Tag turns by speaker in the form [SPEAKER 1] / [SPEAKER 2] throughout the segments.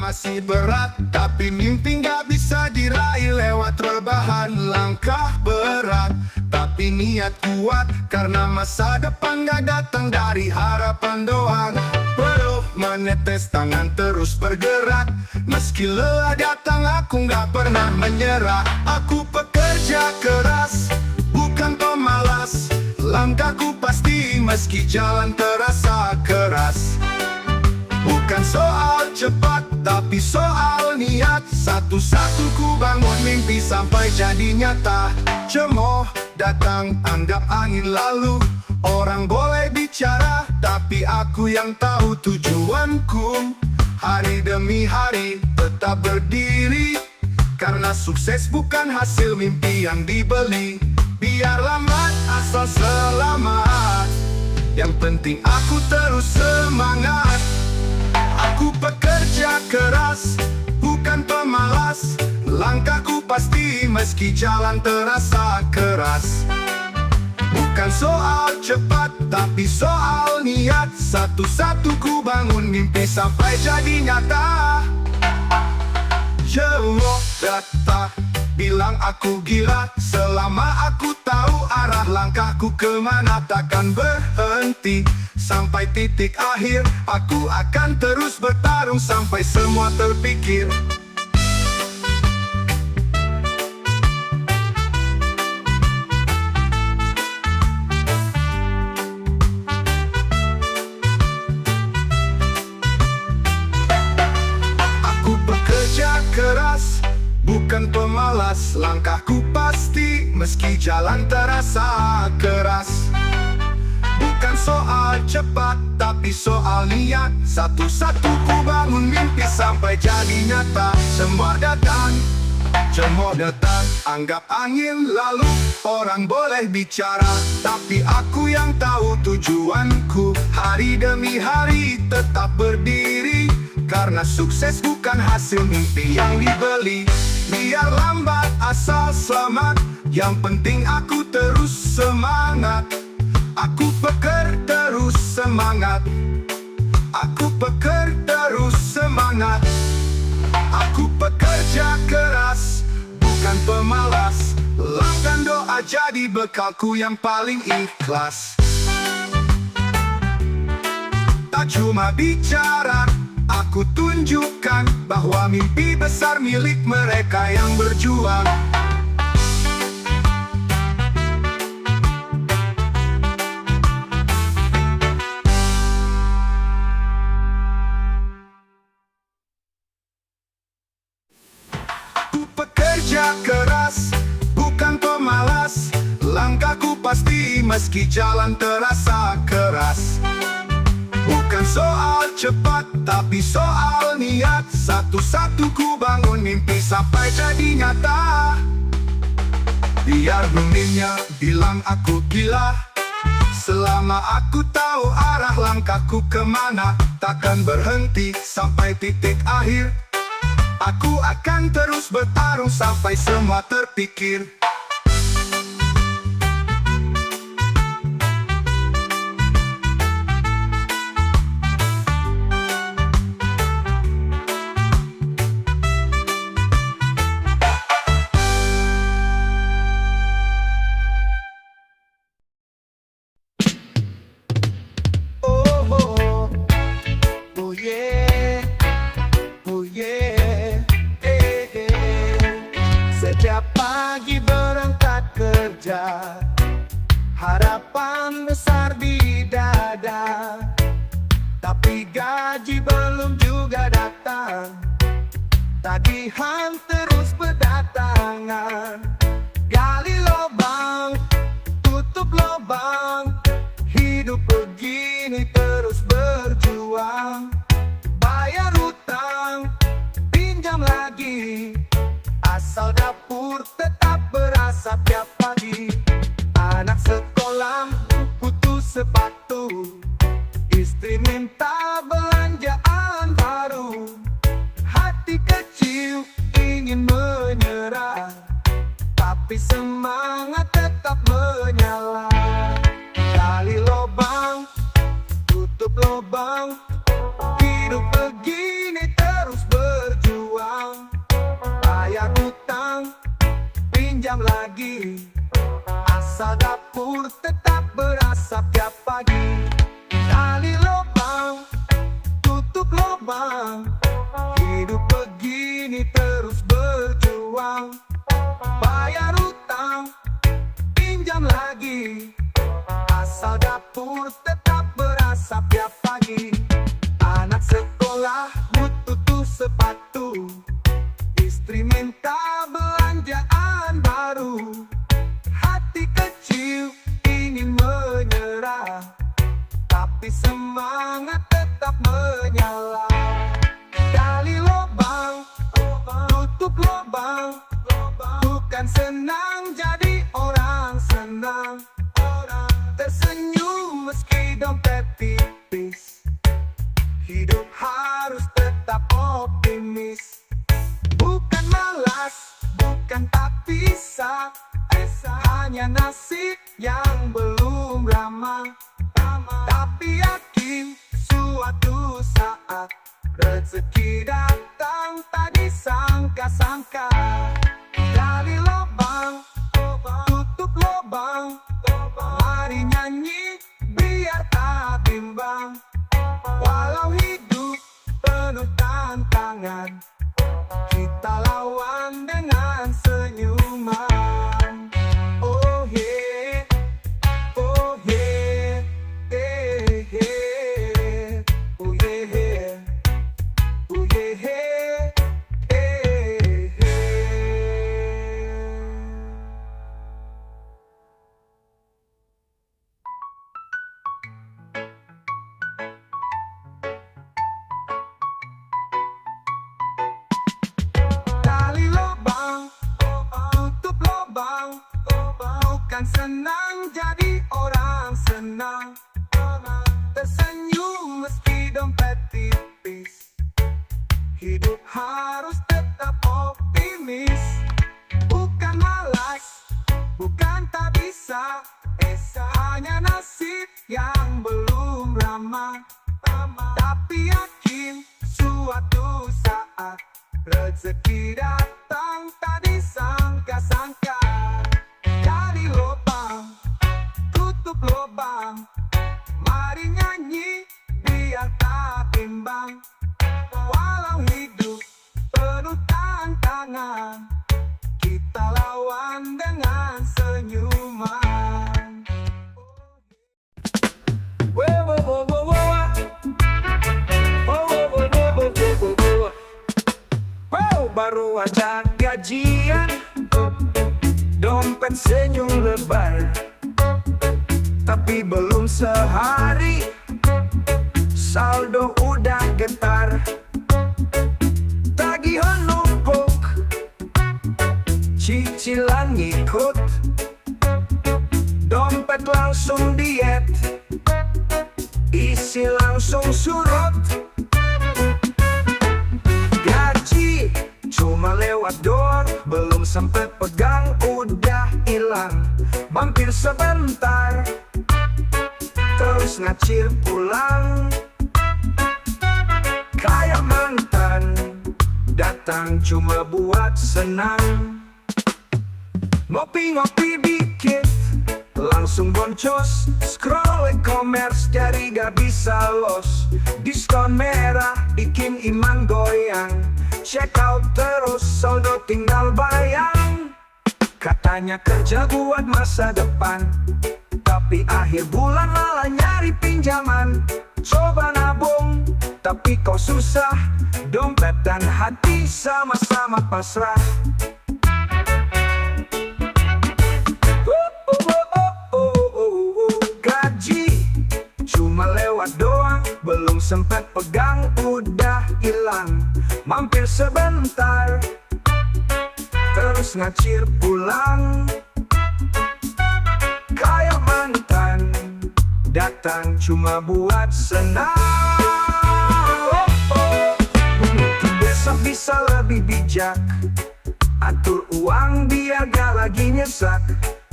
[SPEAKER 1] masih berat, tapi mimpi gak bisa diraih lewat rebahan. Langkah berat, tapi niat kuat, karena masa depan gak datang dari harapan doang. Peluh menetes, tangan terus bergerak, meski lelah datang aku gak pernah menyerah. Aku pekerja keras, bukan pemalas, langkahku pasti meski jalan terasa keras. Bukan soal cepat, tapi soal niat. Satu-satu ku bangun mimpi sampai jadi nyata. Cemooh datang, anggap angin lalu. Orang boleh bicara, tapi aku yang tahu tujuanku. Hari demi hari tetap berdiri, karena sukses bukan hasil mimpi yang dibeli. Biar lambat asal selamat, yang penting aku terus semangat. Aku pekerja keras, bukan pemalas, langkahku pasti meski jalan terasa keras. Bukan soal cepat, tapi soal niat. Satu-satu ku bangun mimpi sampai jadi nyata. Cemooh datang, bilang aku gila, selama aku tahu arah langkahku kemana. Takkan berhenti sampai titik akhir, aku akan terus bertarung sampai semua terpikir. Aku bekerja keras, bukan pemalas, langkahku pasti meski jalan terasa keras. Bukan soal cepat, tapi soal niat. Satu-satu ku bangun mimpi sampai jadi nyata. Semua datang, cemooh datang, anggap angin lalu. Orang boleh bicara, tapi aku yang tahu tujuanku. Hari demi hari tetap berdiri, karena sukses bukan hasil mimpi yang dibeli. Biar lambat asal selamat, yang penting aku terus semangat. Aku peker terus semangat, aku peker terus semangat. Aku pekerja keras, bukan pemalas, lapkan doa jadi bekalku yang paling ikhlas. Tak cuma bicara, aku tunjukkan bahwa mimpi besar milik mereka yang berjuang. Aku pekerja keras, bukan pemalas, langkahku pasti meski jalan terasa keras. Bukan soal cepat, tapi soal niat. Satu-satu ku bangun mimpi sampai jadi nyata. Biar dunia bilang aku gila, selama aku tahu arah langkahku kemana. Takkan berhenti sampai titik akhir, aku akan terus bertarung sampai semua terpikir. Setiap pagi berangkat kerja, harapan besar di dada, tapi gaji belum juga datang. Tagihan terus berdatangan, gali lubang, tutup lubang. Hidup begini terus berjuang, bayar hutang, pinjam lagi. Asal dapur tetap berasap tiap pagi. Anak sekolah butuh sepatu, istri minta belanjaan baru. Hati kecil ingin menyerah, tapi semangat tetap menyala. Gali lubang, tutup lubang. Hidup begini terus dapur tetap berasap tiap pagi. Gali lubang, tutup lubang, hidup begini terus berjuang. Bayar utang, pinjam lagi, asal dapur tetap berasap tiap pagi. Anak sekolah butuh sepatu, istri minta belanjaan baru. Hati kecil ingin menyerah, tapi semangat tetap menyala. Gali lubang, tutup lubang, bukan senang jadi orang senang. Tersenyum meski dompet tipis, hidup harus tetap optimis. Bukan malas, bukan tak bisa, hanya nasib yang belum ramah. Tapi yakin suatu saat rezeki datang tak disangka-sangka. Gali lubang, tutup lubang, mari nyanyi biar tak bimbang. Walau hidup penuh tantangan, kita lawan dengan senyuman. Oh yeah, oh yeah, eh, eh, oh yeah, oh yeah, eh, eh. Gali lubang, tutup lubang, bukan senang jadi orang senang. Tersenyum meski dompet tipis, hidup harus tetap optimis. Bukan malas, bukan tak bisa, hanya nasib yang belum ramah. Tapi yakin suatu saat rezeki datang tak disangka-sangka. Gali lubang, tutup lubang, mari nyanyi biar tak bimbang. Walau hidup penuh tantangan, kita lawan dengan senyuman. Baru aja gajian, dompet senyum lebar, tapi belum sehari saldo udah getar. Tagihan numpuk, cicilan ngikut, dompet langsung diet, isi langsung surut. Gaji cuma lewat door, belum sempet pegang udah hilang. Mampir sebentar, terus ngacir pulang. Kayak mantan, datang cuma buat senang. Ngopi-ngopi dikit, langsung boncos. Scroll e-commerce, jadi gak bisa los. Diskon merah, bikin iman goyang. Check out terus, saldo tinggal bayang. Katanya kerja buat masa depan, tapi akhir bulan malah nyari pinjaman. Coba nabung, tapi kok susah. Dompet dan hati sama-sama pasrah. Gaji cuma lewat doang, belum sempat pegang udah hilang. Mampir sebentar, terus ngacir pulang. Kayak mantan, datang cuma buat senang. Mungkin besok bisa lebih bijak, atur uang biar gak lagi nyesak.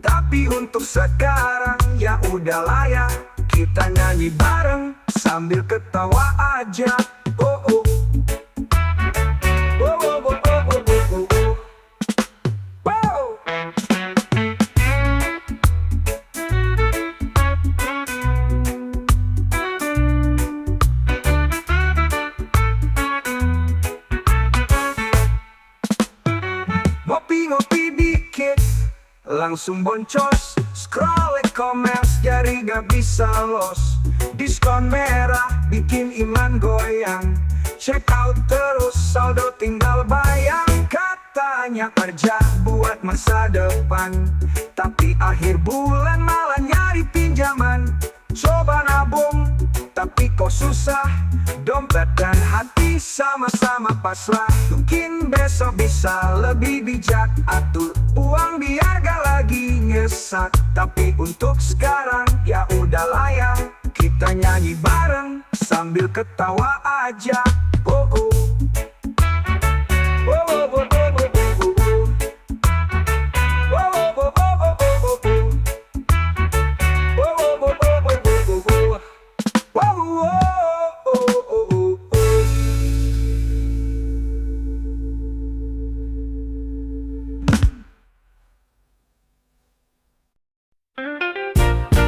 [SPEAKER 1] Tapi untuk sekarang ya udah layak, kita nyanyi bareng sambil ketawa aja. Oh oh. Oh oh oh oh oh oh oh. Wow.
[SPEAKER 2] langsung boncos. Scroll e-commerce jadi gak bisa los. Diskon merah bikin iman goyang. Check out terus saldo tinggal bayang. Katanya kerja buat masa depan, tapi akhir bulan malah nyari pinjaman. Coba nabung tapi kok susah, dompet dan hati sama-sama pasrah. Mungkin besok bisa lebih bijak, atur uang biar gak lagi nyesak. Tapi untuk sekarang ya udahlah ya, kita nyanyi bareng sambil ketawa aja. Oh, oh. Oh, oh, oh, oh, oh, oh, oh. Oh, oh, oh, oh, oh, oh, oh. Oh, oh, oh, oh, oh, oh, oh. Wow, oh, oh, oh, oh, oh.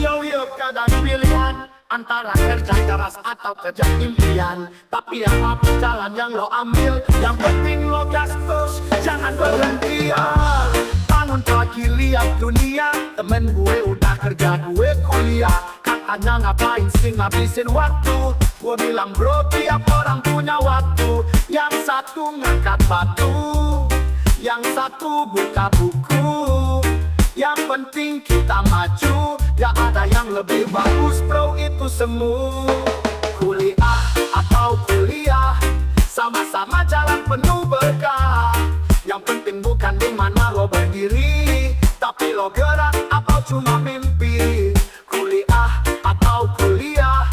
[SPEAKER 3] Yo, kadang pilihan antara kerja keras atau kerja impian. Tapi yang apa jalan yang lo ambil, yang penting lo gas terus, jangan berhenti. Bangun pagi lihat dunia, temen gue udah kerja gue kuliah. Katanya ngapain sih ngabisin waktu, gue bilang bro tiap orang punya waktu. Yang satu ngangkat batu, yang satu buka buku. Yang penting kita maju, gak ada yang lebih bagus bro itu semua. Kuliah atau kuliah, sama-sama jalan penuh berkah. Yang penting bukan di mana lo berdiri, tapi lo gerak atau cuma mimpi. Kuliah atau kuliah,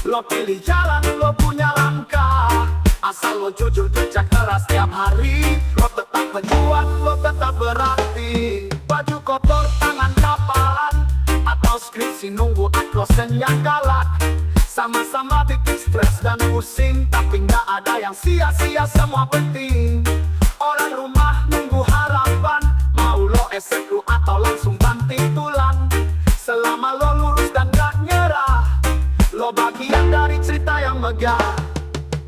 [SPEAKER 3] lo pilih jalan, lo punya langkah. Asal lo jujur kerja keras tiap hari, lo tetap berjuang, lo tetap berarti. Baju kotor, tangan kapalan, atau skripsi nunggu dosen yang galak. Sama-sama bikin stres dan pusing, tapi nggak ada yang sia-sia, semua penting. Orang rumah nunggu harapan, mau lo S1 atau langsung banting tulang. Selama lo lurus dan gak nyerah, lo bagian dari cerita yang megah.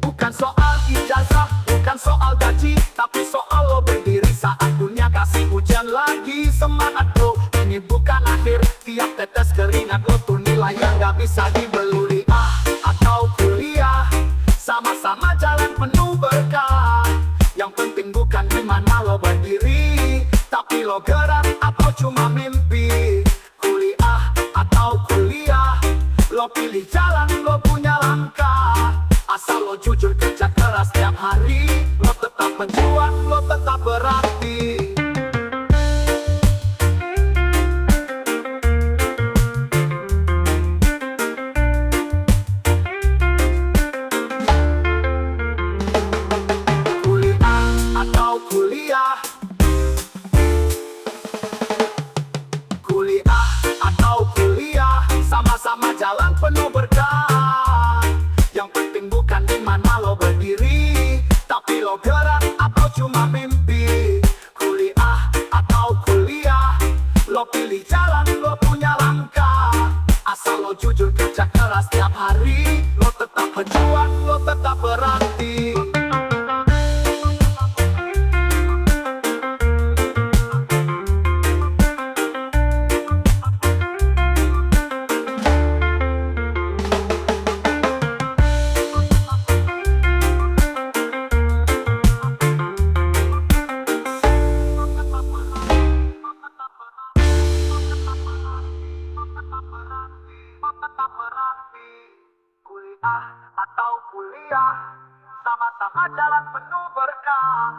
[SPEAKER 3] Bukan soal ijazah, bukan soal gaji, tapi soal lo berdiri saat dunia kasih hujan lagi. Semangat bro, ini bukan akhir, tiap tetes keringat lo tuh nilai yang gak bisa dibeli. Atau kuliah, sama-sama jalan penuh berkah. Yang penting bukan di mana lo berdiri, tapi lo gerak atau cuma mimpi. Kuliah atau kuliah, lo pilih jalan, lo punya langkah. Asal lo jujur kerja keras tiap hari, lo tetap berjuang, lo tetap berarti. Kuliah atau kuliah, kuliah atau kuliah, sama-sama jalan penuh berkah. Yang penting bukan di mana lo berdiri, tapi lo gerak atau cuma mimpi. Kuliah atau kuliah, lo pilih jalan, lo punya langkah. Asal lo jujur kerja keras tiap hari, lo tetap berjuang, lo tetap berarti. Kuliah atau kuliah, sama-sama jalan penuh berkah.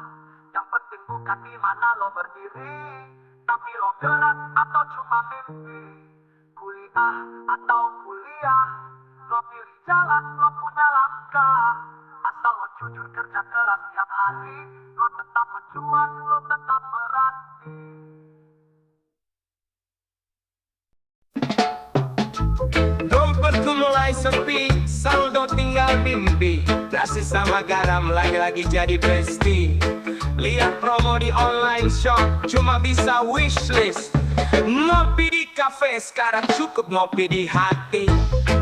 [SPEAKER 3] Yang penting bukan di mana lo berdiri, tapi lo gerak atau cuma mimpi. Kuliah atau kuliah, lo pilih jalan, lo punya langkah. Asal lo jujur kerja keras tiap hari, lo tetap berjuang, lo tetap berarti.
[SPEAKER 4] Dompetku mulai sepi, saldo tinggal mimpi. Nasi sama garam lagi-lagi jadi besti. Lihat promo di online shop, cuma bisa wishlist. Ngopi di cafe, sekarang cukup ngopi di hati.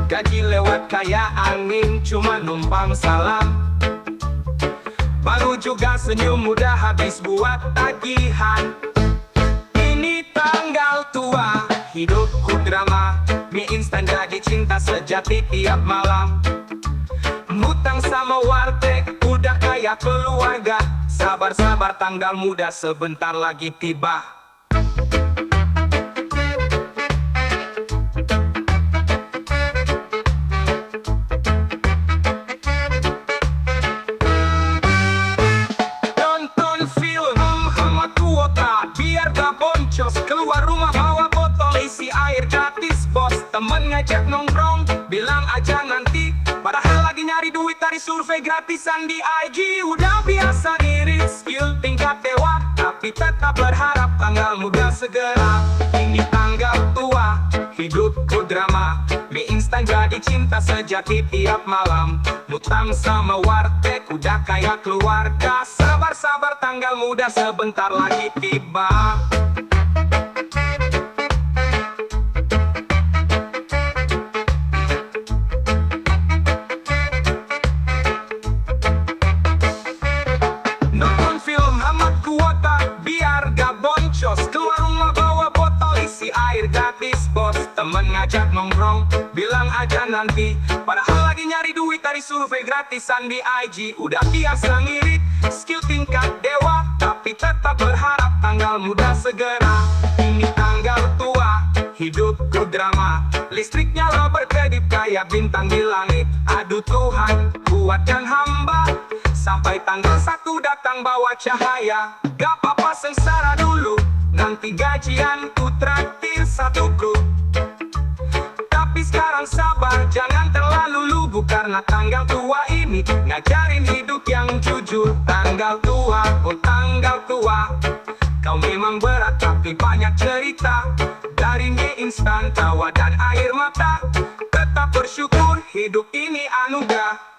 [SPEAKER 4] Gaji lewat kayak angin, cuma numpang salam. Baru juga senyum udah habis buat tagihan. Ini tanggal tua, hidupku drama. Mie instan jadi cinta sejati tiap malam. Ngutang sama warteg, udah kayak keluarga. Sabar-sabar tanggal muda sebentar lagi tiba. Nonton film hemat kuota, biar gak boncos. Keluar rumah bawa botol isi air gratis bos. Temen ngajak nongkrong, bilang aja nanti. Padahal lagi nyari duit dari survei gratisan di IG. Udah biasa ngirit skill tingkat dewa, tapi tetap berharap tanggal muda segera. Ini tanggal tua, hidupku drama. Mie instan jadi cinta sejati tiap malam. Ngutang sama warteg, udah kayak keluarga. Sabar-sabar tanggal muda sebentar lagi tiba. Nonton film hemat kuota, biar gak boncos. Keluar rumah bawa botol isi air gratis bos. Temen ngajak nongkrong, bilang aja nanti. Padahal lagi nyari duit dari survei gratisan di IG. Udah biasa ngirit, skill tingkat dewa, tapi tetap berharap tanggal muda segera. Ini tanggal tua, hidupku drama. Listriknya lo berkedip kayak bintang di langit. Aduh Tuhan, kuatkan hamba. Sampai tanggal 1 datang bawa cahaya. Gak apa-apa sengsara dulu, nanti gajian ku traktir satu grup. Tapi sekarang sabar, jangan terlalu lugu. Karena tanggal tua ini ngajarin hidup yang jujur. Tanggal tua, oh tanggal tua, kau memang berat tapi banyak cerita. Dari mie instan, tawa dan air mata. Tetap bersyukur, hidup ini anugerah.